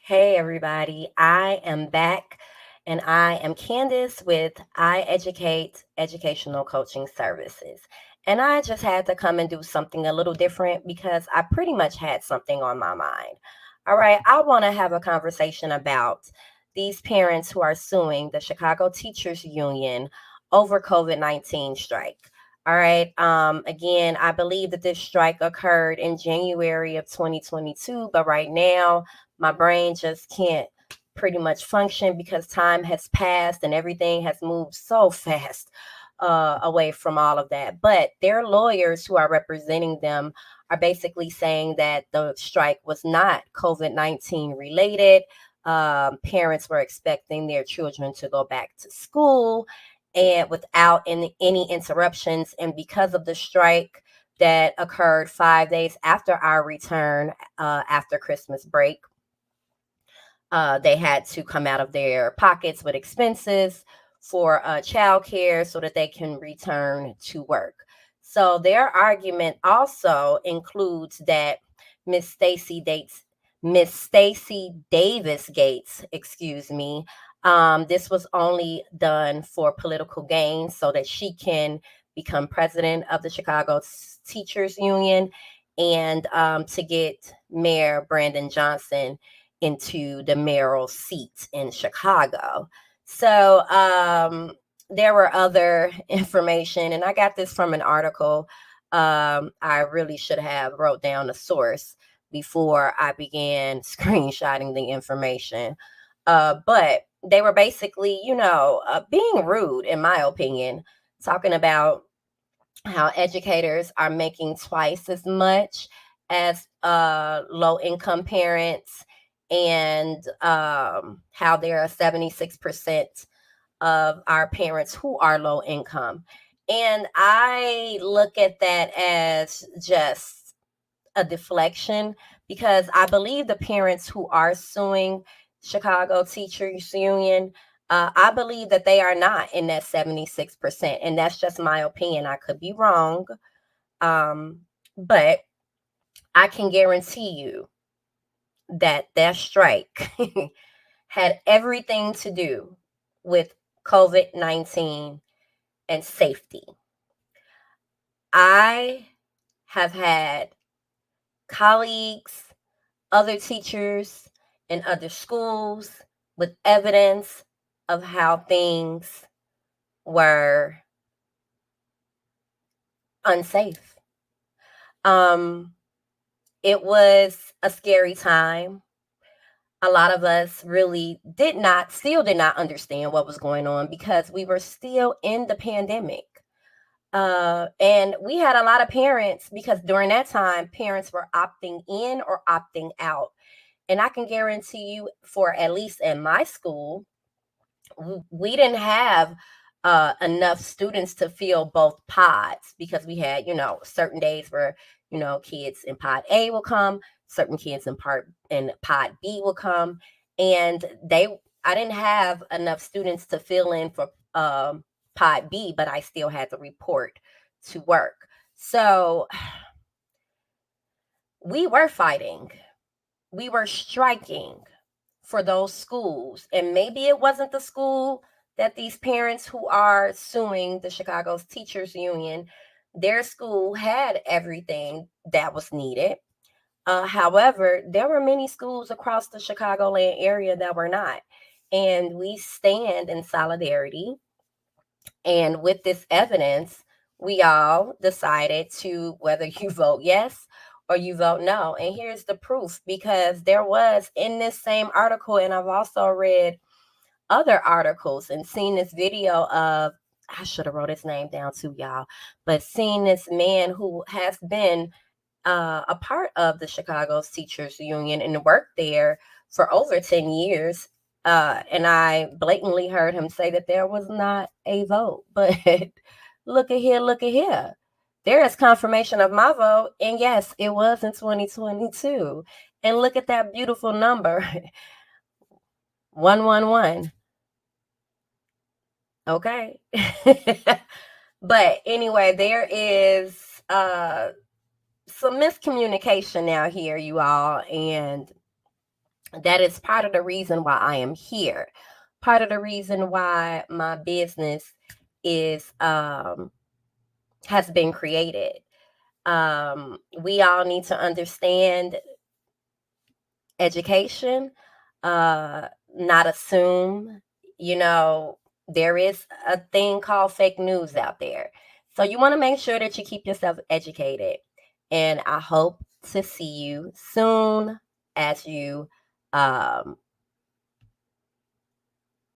Hey, everybody. I am back and I am Candace with I Educate Educational Coaching Services. And I just had to come and do something a little different because I pretty much had something on my mind. All right. I want to have a conversation about these parents who are suing the Chicago Teachers Union over COVID-19 strike. All right. Again, I believe that this strike occurred in January of 2022, but right now, my brain just can't pretty much function because time has passed and everything has moved so fast away from all of that. But their lawyers who are representing them are basically saying that the strike was not COVID-19 related. Parents were expecting their children to go back to school and without any interruptions. And because of the strike that occurred 5 days after our return after Christmas break, they had to come out of their pockets with expenses for childcare so that they can return to work. So their argument also includes that Miss Stacy Dates, Miss Stacy Davis Gates, excuse me, this was only done for political gain so that she can become president of the Chicago Teachers Union and to get Mayor Brandon Johnson into the mayoral seat in Chicago. So there were other information, and I got this from an article. I really should have wrote down the source before I began screenshotting the information. But they were basically, being rude, in my opinion, talking about how educators are making twice as much as low income parents, and how there are 76% of our parents who are low income. And I look at that as just a deflection because I believe the parents who are suing Chicago Teachers Union, I believe that they are not in that 76%. And that's just my opinion. I could be wrong. Um, but I can guarantee you that that strike had everything to do with COVID-19 and safety. I have had colleagues, other teachers in other schools with evidence of how things were unsafe. Um, it was a scary time. A lot of us really still did not understand what was going on because we were still in the pandemic. And we had a lot of parents because during that time, parents were opting in or opting out. And I can guarantee you, for at least in my school, we didn't have enough students to fill both pods because we had, certain days where, kids in pod A will come, certain kids in pod B will come, and I didn't have enough students to fill in for pod B, but I still had to report to work. So we were fighting, we were striking for those schools. And maybe it wasn't the school that these parents who are suing the Chicago's Teachers Union, their school had everything that was needed. However, there were many schools across the Chicagoland area that were not. And we stand in solidarity. And with this evidence, we all decided to whether you vote yes or you vote no. And here's the proof, because there was in this same article, and I've also read other articles and seen this video of, I should have wrote his name down too, y'all, but seen this man who has been a part of the Chicago's Teachers Union and worked there for over 10 years. And I blatantly heard him say that there was not a vote. But look at here, look at here. There is confirmation of my vote. And yes, it was in 2022. And look at that beautiful number 111. Okay. But anyway, there is some miscommunication now here, you all. And That is part of the reason why I am here. Part of the reason why my business is has been created. We all need to understand education, not assume, you know, there is a thing called fake news out there. So you want to make sure that you keep yourself educated. And I hope to see you soon as you